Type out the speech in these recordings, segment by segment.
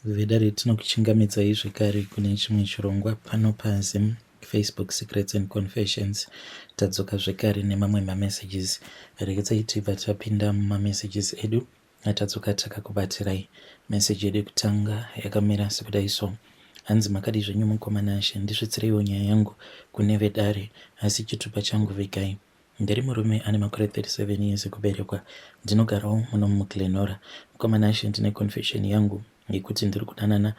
Vedare tinokuchingamidzai zvekare kune chimwe chirongwa pano paZim Facebook Secrets and Confessions. Tadzoka zvekare nemamwe mamessages. Regai tibva tapinda mumamessages edu atadzoka takakubatirai. Message yedu kutanga yakamira sekudai so: hanzi makadi zvenyu mukomana Ashe, ndisvitsireiwo nyaya yangu kune Vedare, asi chitupa changu vigai. Ndiri murume ane makore 37 years ekuberekwa. Ndinogarawo muno muGlenora. Mukomana Ashe, ndine confession yangu yekuti ndiri kudanana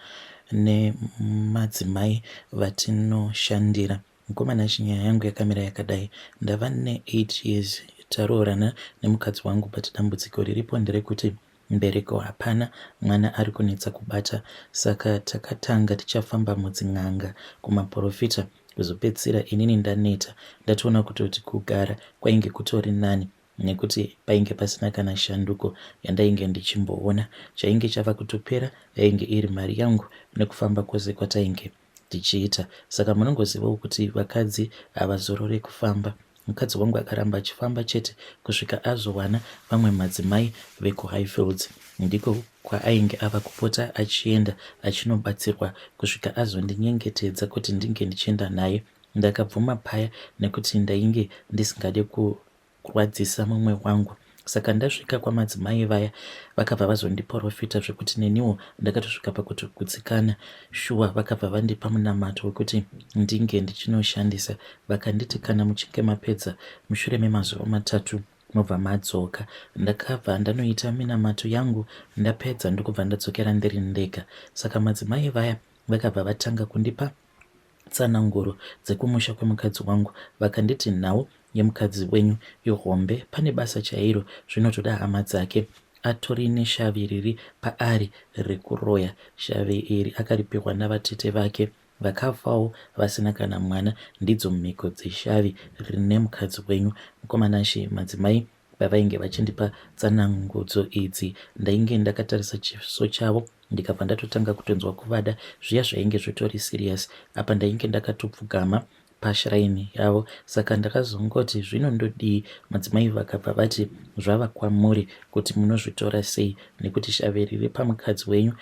nemadzimai vatinoshandira. Mukomana Ashe, nyaya yangu yakamira yakadai: ndava ne8 years taroorana nemukadzi wangu, but dambudziko riripo nderekuti mbereko hapana, mwana ari kunetsa kubata. Saka takatanga tichafamba mudzin'anga kumaprofita, kuzopedzisira inini ndaneta. Ndatoona kutoti kugara kwainge kutori nani, nekuti painge pasina kana shanduko yandainge ndichimboona. Chainge chava kutopera yainge iri mari yangu nekufamba kwose kwatainge tichiita. Saka munongozivawo kuti vakadzi havazorore kufamba. Mukadzi wangu akaramba achifamba chete kusvika azowana vamwe madzimai vekuHighfields. Ndiko kwaainge ava kupota achienda achinobatsirwa kusvika azondinyengetedza kuti ndinge ndichienda naye. Ndakabvuma paya nekuti ndainge ndisingade kurwadzisa mumwe wangu. Saka ndasvika kwamadzimai vaya, vakabva vazondiprofita zvekuti neniwo ndakatosvika pakutogutsikana. Shuwa vakabva vandipa munamato wekuti ndinge ndichinoshandisa. Vakanditi kana muchinge mapedza mushure memazuva 3 mobva madzoka. Ndakabva ndanoita minamato yangu, ndapedza ndokubva ndadzokera ndiri ndega. Saka madzimai vaya vakabva vatanga kundipa tsananguro dzekumusha kwemukadzi wangu. Vakanditi nhau yemukadzi wenyu ihombe, pane basa chairo, zvinotoda hama dzake. Atori neshavi riri paari rekuroya. Shavi iri akaripiwa navatete vake vakafawo vasina kana mwana. Ndidzo mhiko dzeshavi rine mukadzi wenyu. Mukomana Ashe, madzimai pavainge vachindipa tsanangudzo idzi, ndainge ndakatarisa chiso chavo ndikabva ndatotanga kutonzwa kuvada. Zviya zvainge zvitori serious. Apa ndainge ndakatopfugama pashiraini yavo. Saka ndakazongoti zvino ndodii. Madzimai vakabva vati zvava kwamuri kuti munozvitora sei, nekuti shavi riri pamukadzi wenyu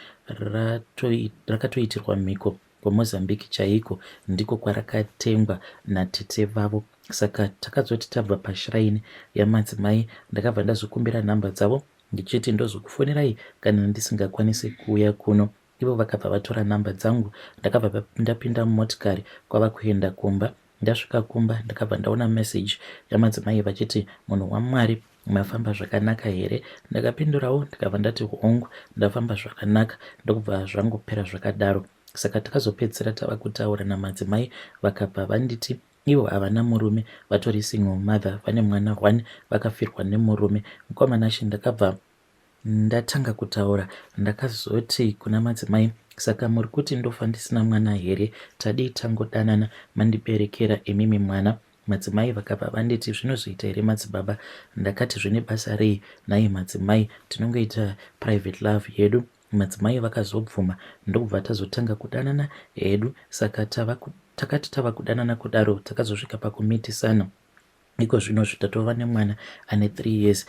rakatoitirwa mhiko kuMozambique chaiko, ndiko kwarakatengwa natete vavo. Saka takazoti tabva pashiraini yamadzimai, ndakabva ndazokumbira nhamba dzavo ndichiti ndozokufonirai kana ndisingakwanisi kuuya kuno. Ivo vakabva vatora nhamba dzangu. Ndakabva ndapinda mumotikari kwava kuenda kumba. Ndasvika kumba ndakabva ndaona message yamadzimai vachiti munhu waMwari, mafamba zvakanaka here? Ndakapindurawo ndikabva ndati hongu, ndafamba zvakanaka. Ndokubva zvangopera zvakadaro. Saka takazopedzisira tava kutaura namadzimai, vakabva vanditi ivo havana murume, vatori single mother, vane mwana 1, vakafirwa nemurume. Mukomana Ashe, ndakabva ndatanga kutaura ndakazoti kuna madzimai, saka muri kuti ndofa ndisina mwana here? Tadii tangodanana mandiberekera imimi mwana. Madzimai vakabva vanditi zvinozoita here madzibaba? Ndakati zvine basa rei? Nhai madzimai, tinongoita private love yedu. Madzimai vakazobvuma, ndokubva tazotanga kudanana hedu. Saka takati tava kudanana kudaro, takazosvika pakumitisana. Iko zvino zvitatova nemwana ane 3 years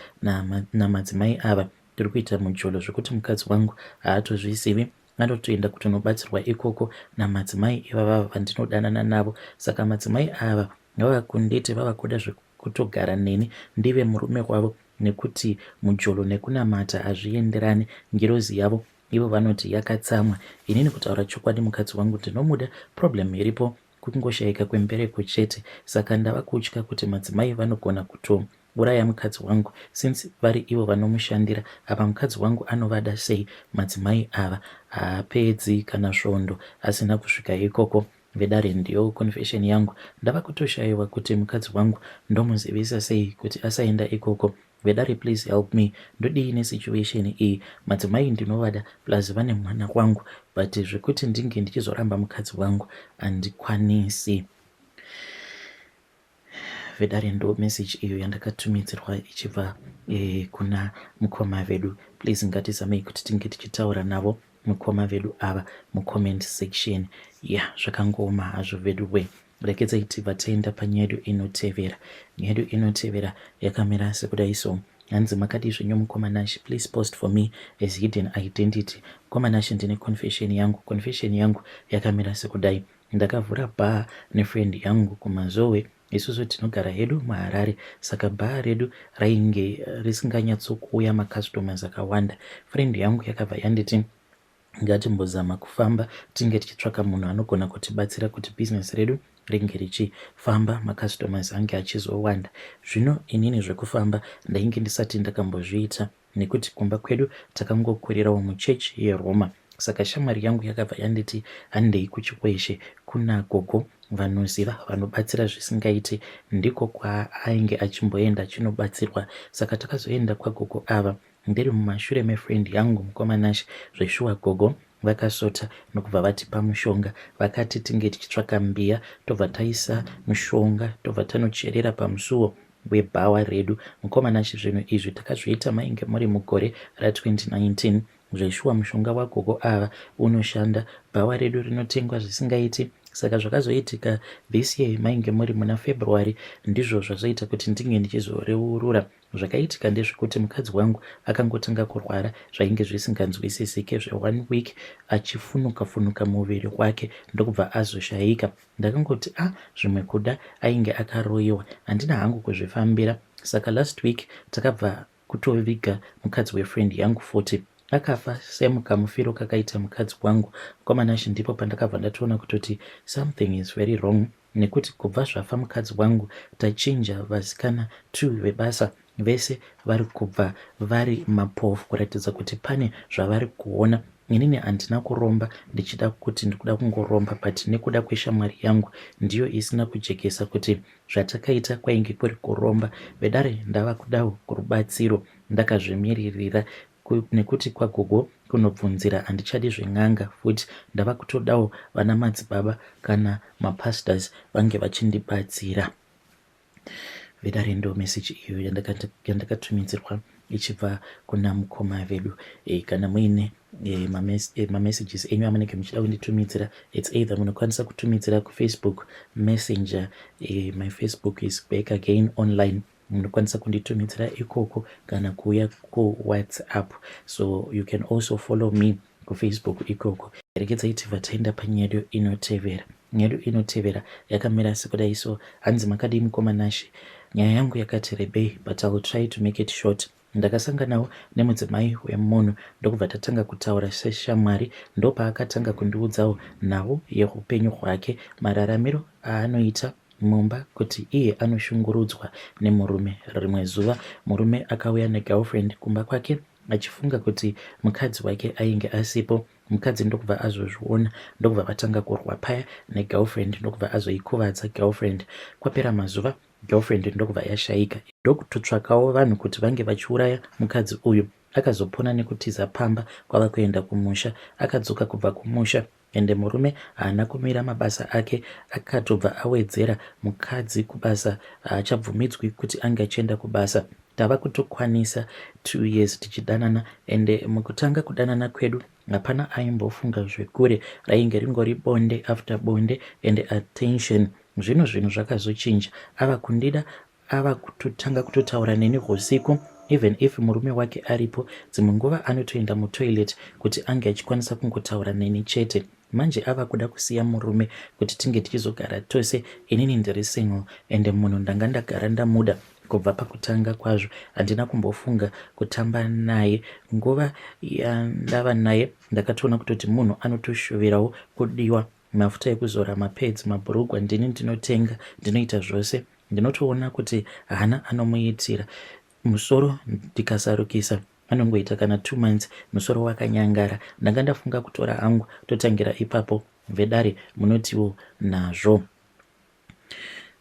namadzimai ava. Tiri kuita mujolo zvekuti mukadzi wangu haatozvizivi, anotoenda kutonobatsirwa ikoko namadzimai ivava vandinodanana navo. Saka madzimai ava vava kunditi vava kuda zvekutogara neni ndive murume wavo, nekuti mujolo nekunamata hazvienderani. Ngirozi yavo ivo vanoti yakatsamwa. Inini kutaura chokwadi, mukadzi wangu ndinomuda. Problem iripo kungoshayika kwembereko chete. Saka ndava kutya kuti madzimai vanogona kutouraya mukadzi wangu, since vari ivo vanomushandira. Apa mukadzi wangu anovada sei madzimai ava? Haapedzi kana svondo asina kusvika ikoko. Vedare ndiyo confession yangu. Ndava kutoshayiwa kuti mukadzi wangu ndomuzivisa sei kuti asaenda ikoko. Vedare, please help me. Ndodii nesituation iyi? Madzimai ndinovada plus vane mwana wangu, but zvekuti ndinge ndichizoramba mukadzi wangu handikwanisi. Vedare ndo message iyo yandakatumidzirwa ichibva kuna mukoma vedu. Please ngatizamei kuti tinge tichitaura navo mukoma vedu ava mucomment section. Zvakangoma hazvo vedu we. Rekedzai tibva taenda panyaya yedu inotevera. Nyaya yedu inotevera yakamira sekudai so: hanzi makadi zvenyu mukomanashi, please post for me as hidden identity. Mukomanashi ndine confession yangu yakamira sekudai. Ndakavhura bhaa nefriend yangu kumazowe. Isusu tinogara hedu muHarare, saka bhaa redu rainge risinganyatsokuuya macustomers akawanda. Friend yangu yakabva yanditi ngatimbozama kufamba tinge tichitsvaka munhu anogona kutibatsira kuti business redu ringe richifamba, macustomers ange achizowanda. Zvino inini zvekufamba ndainge ndisati ndakambozviita nekuti kumba kwedu takangokurirawo muchechi yeRoma. Saka shamwari yangu yakabva yanditi handei kuchikweshe kuna gogo vanoziva vanobatsira zvisingaiti, ndiko kwaainge achimboenda achinobatsirwa. Saka takazoenda kwagogo ava ndiri mumashure mefriend yangu mukomanashi. Zveshuwa gogo vakasota nokubva vatipa mushonga, vakati tinge tichitsvaka mbiya tobva taisa mushonga tobva tanocherera pamusuwo webhawa redu. Mukomanashi zvinhu izvi takazviita mainge muri mugore ra2019. Zveshuwa mushonga wagogo ava unoshanda, bhawa redu rinotengwa zvisingaiti. Saka zvakazoitika this year mainge muri muna February, ndizvo zvazoita kuti ndinge ndichizoreurura. Zvakaitika ndezvekuti mukadzi wangu akangotanga kurwara zvainge zvisinganzwisisike zve1 week, achifunuka muviri wake ndokubva azoshayika. Ndakangoti zvimwe kuda ainge akaroyiwa, handina hangu kuzvifambira. Saka last week takabva kutoviga mukadzi wefriend yangu 40. Akafa semukamufiro kakaita mukadzi wangu. Mukomanashi ndipo pandakabva ndatoona kutoti something is very wrong, nekuti kubva zvafa mukadzi wangu tachinja vasikana 2 vebasa, vese vari kubva vari mapofu kuratidza kuti pane zvavari kuona. Inini handina kuromba ndichida kuti ndikuda kungoromba, but nekuda kweshamwari yangu ndiyo isina kujekesa kuti zvatakaita kwainge kuri kuromba. Vedare ndava kudawo kurubatsiro, ndakazvimiririra nekuti kwagogo kunobvunzira handichadi zven'anga futi. Ndava kutodawo vana madzibaba kana mapastors vange vachindibatsira. Vedare ndo message iyo yandakatumidzirwa ichibva kuna mukoma vedu. Kana muine mamessages enyu amunenge muchida kunditumidzira, it's either munokwanisa kutumidzira kuFacebook Messenger. My Facebook is Back Again Online. Munokwanisa kunditumidzira ikoko kana kuuya kuWhatsApp. So you can also follow me kuFacebook ikoko. Rekedza itiva taenda panyedu inotevera. Nyedu inotevera yakamira sekudai. So hanzi makadi mukomanashi, nyaya yangu yakati rebei, but I will try to make it short. Ndakasanganawo nemudzimai wemunhu ndokubva tatanga kutaura seshamwari. Ndopaakatanga kundiudzawo nhau yeupenyu hwake, mararamiro aanoita mumba, kuti iye anoshungurudzwa nemurume. Rimwe zuva murume akauya negirlfriend kumba kwake achifunga kuti mukadzi wake ainge asipo. Mukadzi ndokubva azozviona, ndokubva vatanga kurwa paya negirlfriend, ndokubva azoikuvadza girlfriend. Kwapera mazuva girlfriend ndokubva yashayika, ndokutotsvakawo vanhu kuti vange vachiuraya mukadzi uyu. Akazopona nekutiza pamba kwava kuenda kumusha. Akadzoka kubva kumusha ende murume haana kumira mabasa ake, akatobva awedzera mukadzi kubasa, haachabvumidzwi kuti ange achienda kubasa. Tava kutokwanisa 2 years tichidanana, ende mukutanga kudanana kwedu hapana aimbofunga zvekure, rainge ringori bonde after bonde ende attention. Zvino zvinhu zvakazochinja, ava kundida, ava kutotanga kutotaura neni usiku, even if murume wake aripo. Dzimwe nguva anotoenda mutoilet kuti ange achikwanisa kungotaura neni chete. Manje ava kuda kusiya murume kuti tinge tichizogara tose. Inini ndiri single ende munhu ndanga ndagara ndamuda kubva pakutanga kwazvo. Handina kumbofunga kutamba naye. Nguva yandava naye ndakatoona kutoti munhu anotoshuvirawo kudiwa. Mafuta ekuzora, mapads, mabhurugwa ndini ndinotenga, ndinoita zvose. Ndinotoona kuti hana anomuitira. Musoro ndikasarukisa anongoita kana 2 months musoro wakanyangara. Ndanga ndafunga kutora hangu totangira ipapo. Vedare munotiwo nazvo.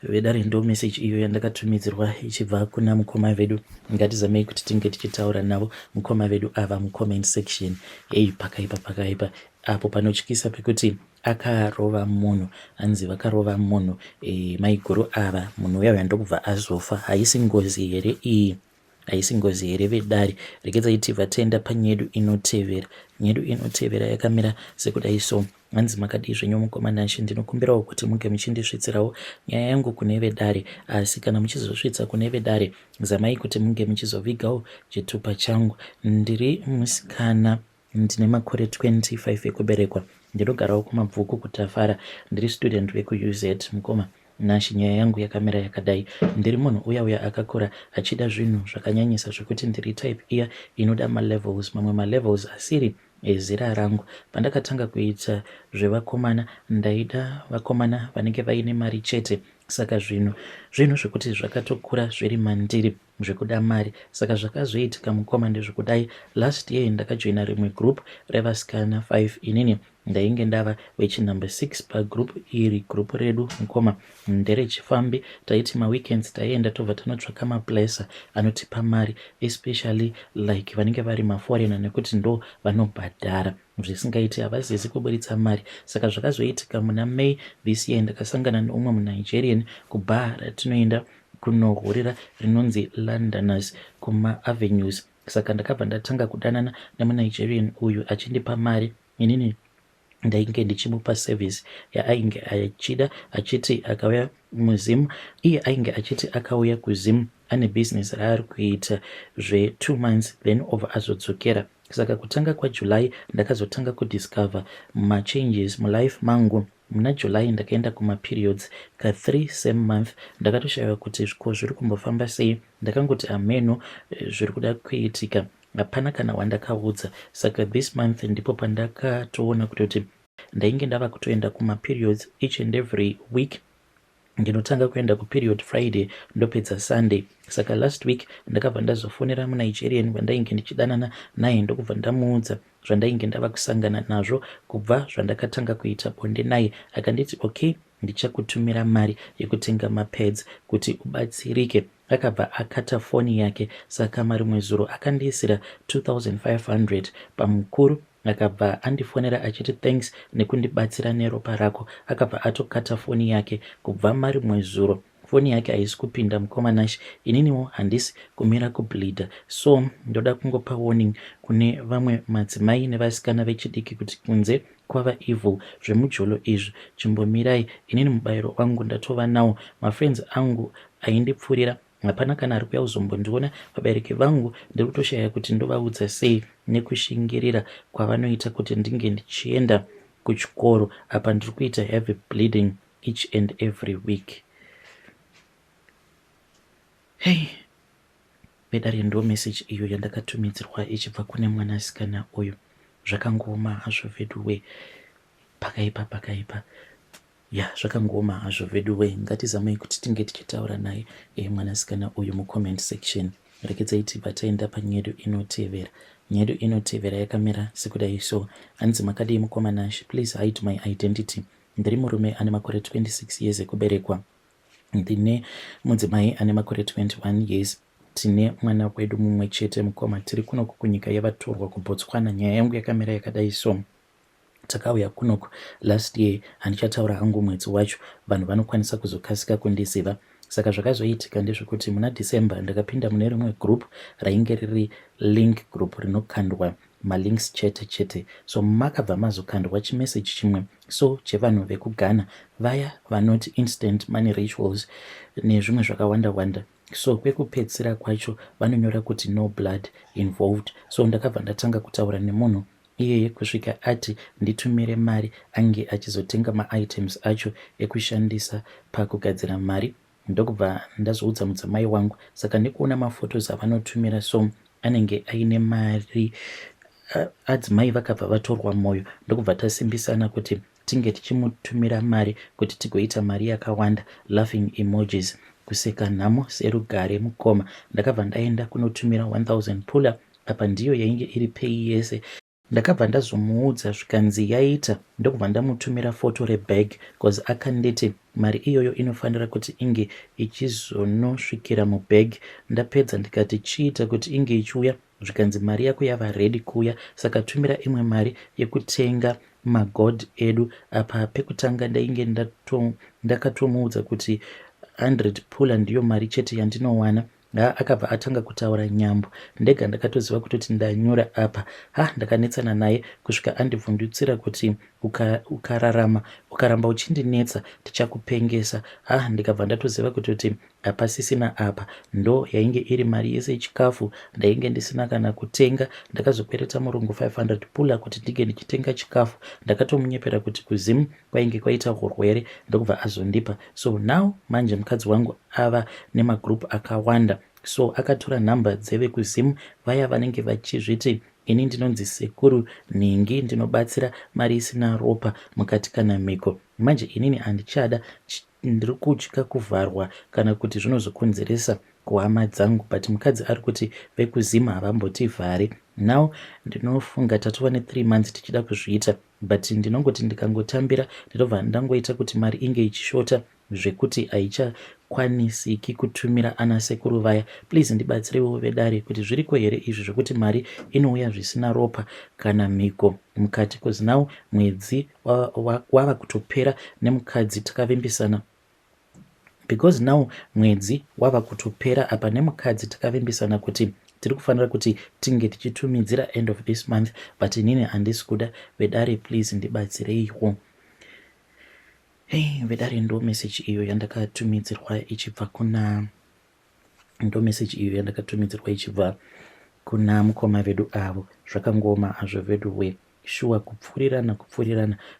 Vedare ndo message iyo yandakatumidzirwa ichibva kuna mukoma vedu. Ngatizamei kuti tinge tichitaura navo mukoma vedu ava mucomment section. Pakaipa apo panotyisa pekuti akarova munhu, hanzi vakarova munhu maiguru ava. Munhu uya ndokubva azofa. Haisi ngozi here iyi? haisi ngozi here vedare. Regedzai tibva taenda panyedu inotevera. Nyedu inotevera yakamira sekudai so. Hanzi makadii zvenyu mukoma Nashe, ndinokumbirawo kuti munge muchindisvitsirawo nyaya yangu kune vedare, asi kana muchizosvitsa kune vedare zamai kuti munge muchizovigawo chitupa changu. Ndiri musikana, ndine makore 25 ekuberekwa, ndinogarawo kumabvuku kutafara, ndiri student wekuUZ mukoma Nashe. Nyaya yangu yakamira yakadai. Ndiri munhu uya akakura achida zvinhu zvakanyanyisa zvekuti ndiri type iya inoda malevels, mamwe malevels asiri ezera rangu. Pandakatanga kuita zvevakomana ndaida vakomana vanenge vaine mari chete, saka zvinhu zvekuti zvakatokura zviri mandiri zvekuda mari, saka zvakazoitika mukoma ndezvekudai. Last year ndakajoina rimwe group revasikana 5, inini ndainge ndava wechinumber 6 pagroup iri. Group redu mukoma nderechifambi, taiti maweekends taienda tobva tanotsvaka maplacer anotipa mari, especially like vanenge vari maforeigner, nekuti ndo vanobhadhara zvisingaiti, havazisi kuburitsa mari. Saka zvakazoitika muna May this year ndakasangana neumwe muNigerian kubhaa ratinoenda kunohurira rinonzi Londoners kumaAvenues. Saka ndakabva ndatanga kudanana nemuNigerian uyu achindipa mari, inini ndainge ndichimupa service yaainge achida, achiti akauya muZim, iye ainge achiti akauya kuZim ane business raari kuita zve2 months then over azodzokera. Saka kutanga kwaJuly ndakazotanga kudiscover machanges mulife mangu. Muna July ndakaenda kumaperiods ka3 same month, ndakatoshayiwa kuti zviko zviri kumbofamba sei. Ndakangoti ameno zviri kuda kuitika, hapana kana wandakaudza. Saka this month ndipo pandakatoona kuti ndainge ndava kutoenda kumaperiods each and every week. Ndinotanga kuenda kuperiod Friday ndopedza Sunday. Saka last week ndakabva ndazofonera muNigerian wandainge ndichidanana naye ndokubva ndamuudza zvandainge ndava kusangana nazvo kubva zvandakatanga kuita bonde naye. Akanditi okay, ndichakutumira mari yekutenga mapads kuti ubatsirike. Akabva akata foni yake, saka marimwe zuro akandiisira 2500 pamukuru. Akabva andifonera achiti thanks nekundibatsira neropa rako. Akabva atokata foni yake. Kubva marimwe zuro foni yake haisi kupinda mukoma Nashe, ininiwo handisi kumira kubleedha. So ndoda kungopa warning kune vamwe madzimai nevasikana vechidiki kuti kunze kwava evil zvemujolo izvi, chimbomirai. Inini mubayiro wangu ndatova nawo. Mafriends angu aindipfurira hapana kana ari kuya kuzombondiona. Vabereki vangu ndiri kutoshaya kuti ndovaudza sei nekushingirira kwavanoita kuti ndinge ndichienda kuchikoro. Apa ndiri kuita heavy bleeding each and every week. Hey, vedare ndo message iyo yandakatumidzirwa ichibva kune mwanasikana uyu. Zvakangoma hazvo veduwe, pakaipa ya zvakangoma hazvo veduwe. Ngatizamai kuti tinge tichitaura naye mwanasikana uyu mucomment section. Rekedzai tibva taenda panyedu inotevera. Nyedu inotevera yakamira sekudai so. Hanzi makadii mukoma Nashe, please hide my identity. Ndiri murume ane makore 26 years ekuberekwa. Ndine mudzimai ane makore 21 years. Tine mwana wedu mumwe chete mukoma. Tiri kunoku kunyika yavatorwa kuBotswana. Nyaya yangu yakamira yakadai so. Takauya kunoku last year, handichataura hangu mwedzi wacho, vanhu vanokwanisa kuzokasika kundiziva. Saka zvakazoitika ndezvekuti muna December ndakapinda mune rimwe group rainge riri link group rinokandwa malinks chete. So makabva mazokandwa chimessage chimwe so chevanhu vekuGhana vaya vanoti instant money rituals nezvimwe zvakawanda. So kwekupedzisira kwacho vanonyora kuti no blood involved. So ndakabva ndatanga kutaura nemunhu iyeye kusvika ati nditumire mari ange achizotenga maitems acho ekushandisa pakugadzira mari. Ndokubva ndazoudza mudzimai wangu. Saka ndikuona mafotos avanotumira so anenge aine mari. Adzimai vakabva vatorwa moyo. Ndokubva tasimbisana kuti tinge tichimutumira mari kuti tigoita mari yakawanda, laughing emojis, kuseka nhamo serugare mukoma. Ndakabva ndaenda kunotumira 1000 pula. Apa ndiyo yainge iri pay yese. Ndakabva ndazomuudza zvikanzi yaita. Ndokubva ndamutumira foto rebag cause akanditi mari iyoyo inofanira kuti inge ichizonosvikira mubag. Ndapedza ndikati chiita kuti inge ichiuya, zvikanzi mari yako yava ready kuuya. Saka tumira imwe mari yekutenga magod edu. Apa pekutanga ndainge ndakatomuudza kuti 100 pula ndiyo mari chete yandinowana. akabva atanga kutaura nyambo. Ndega ndakatoziva kutoti ndanyora apa. Ndakanetsana naye kusvika andivhundutsira kuti ukararama ukaramba uchindinetsa tichakupengesa. Ndikabva ndatoziva kutoti hapasisina apa ndo yainge iri mari yese yechikafu ndainge ndisina kana kutenga. Ndakazokwereta murungu 500 pula kuti ndige ndichitenga chikafu. Ndakatomunyepera kuti kuzimu kwainge kwaita urwere ndokubva azondipa. So now manje mukadzi wangu ava nemagrupu akawanda. So akatora nhamba dzevekuzimu vaya vanenge vachizviti ini ndinonzi sekuru Nhingi, ndinobatsira mari isina ropa mukati kana mhiko. Manje inini handichada, ndiri kutya kuvharwa kana kuti zvinozokonzeresa kuhama dzangu, but mukadzi ari kuti vekuzimu havambotivhari. Now ndinofunga tatova ne3 months tichida kuzviita, but ndinongoti ndikangotambira ndinobva ndangoita kuti mari inge ichishota zvekuti haichakwanisiki kutumira ana sekuru vaya. Please ndibatsirewo vedare kuti zviriko here izvi zvekuti mari inouya zvisina ropa kana mhiko mukati, because now mwedzi wava kutopera nemukadzi takavimbisana, because now mwedzi wava kutopera apa nemukadzi takavimbisana kuti tiri kufanira kuti tinge tichitumidzira end of this month, but inini handisi kuda. Vedare please ndibatsireiwo. Vedare ndo message iyo yandakatumidzirwa ichibva kuna mukoma vedu avo. Zvakangoma hazvo vedu we shuwa kupfurirana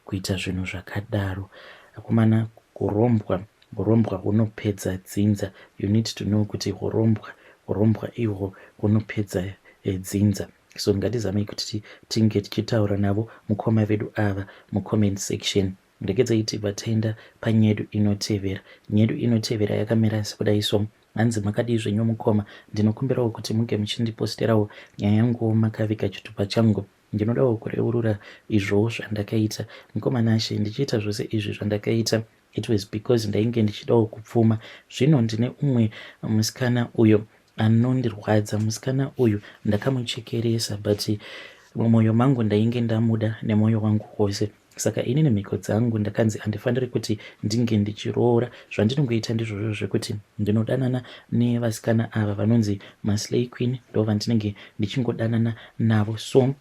kuita zvinhu zvakadaro. Akomana, kurombwa hunopedza dzinza. You need to know kuti kurombwa ihwo hunopedza dzinza. So ngatizamei kuti tinge tichitaura navo mukoma vedu ava mucomment section. Ndegedza iti vataenda panyedu inotevera. Nyedu inotevera yakamira sekudai so. Hanzi makadii zvenyu mukoma, ndinokumbirawo kuti munge muchindiposterawo nyaya yangu makaviga chitupa changu. Ndinodawo kureurura izvo zvandakaita. Mukoma Nashe, ndichiita zvose izvi zvandakaita, it was because ndainge ndichidawo kupfuma. Zvino ndine umwe musikana uyo anondirwadza. Musikana uyu ndakamuchekeresa, but mumwoyo mangu ndainge ndamuda nemwoyo wangu wose. Saka ini nemhiko dzangu ndakanzi handifaniri kuti ndinge ndichiroora. Zvandinongoita ndizvozvo zvekuti ndinodanana nevasikana ava vanonzi maslay queen, ndo vandinenge ndichingodanana navo. So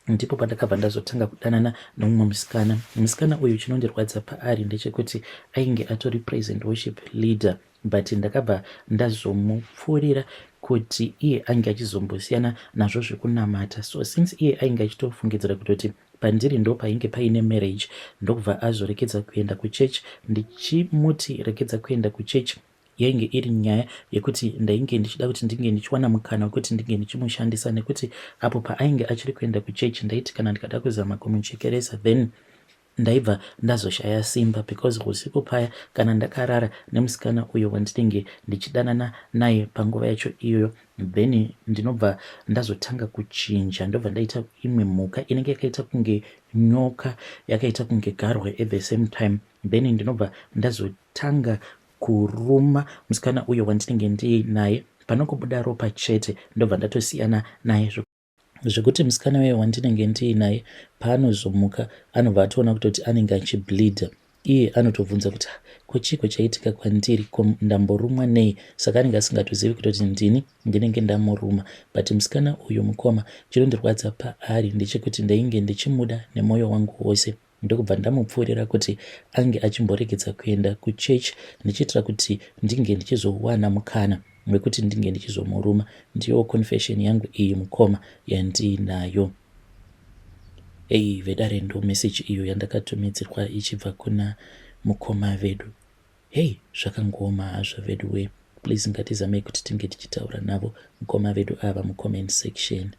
ndipo pandakabva ndazotanga kudanana nomumwe musikana. Musikana uyu chinondirwadza paari ndechekuti ainge atori present worship leader, but ndakabva ndazomupfuurira kuti iye ainge achizombosiyana nazvo zvekunamata. So since iye ainge achitofungidzira kutoti pandiri ndo painge paine marriage, ndokubva azorekedza kuenda kuchurch. Ndichimuti rekedza kuenda kuchurch yainge iri nyaya yekuti ndainge ndichida kuti ndinge ndichiwana mukana wekuti ndinge ndichimushandisa, nekuti apo paainge achiri kuenda kuchurch ndaiti kana ndikada kuzama kumuchekeresa then ndaibva ndazoshaya simba, because usiku paya kana ndakarara nemusikana uyo wandinenge ndichidanana naye panguva yacho iyoyo, then ndinobva ndazotanga kuchinja. Ndobva ndaita imwe mhuka inenge yakaita kunge nyoka, yakaita kunge garwe at the same time, then ndinobva ndazotanga kuruma musikana uyo wandinenge ndinaye. Panokubuda ropa chete ndobva ndatosiyana naye, zvekuti musikana weyo wandinenge ndiinaye paanozomuka anobva atoona kutoti anenge achibleedha. Iye anotobvunza kuti kochiko chaitika kwandiri, ndamborumwa nei? Saka anenge asingatozivi kutoti ndini ndinenge ndamuruma. But musikana uyu mukoma, chinondirwadza paari ndechekuti ndainge ndichimuda nemwoyo wangu wose. Ndokubva ndamupfuurira kuti ange achimboregedza kuenda kuchurch ndichiitira kuti ndinge ndichizowana mukana wekuti ndinge ndichizomuruma. Ndiyo confession yangu iyi mukoma yandiinayo. Vedare ndo message iyo yandakatumidzirwa ichibva kuna mukoma vedu. Zvakangoma hazvo vedu we. Please ngatizamei kuti tinge tichitaura navo mukoma vedu ava mucomment section.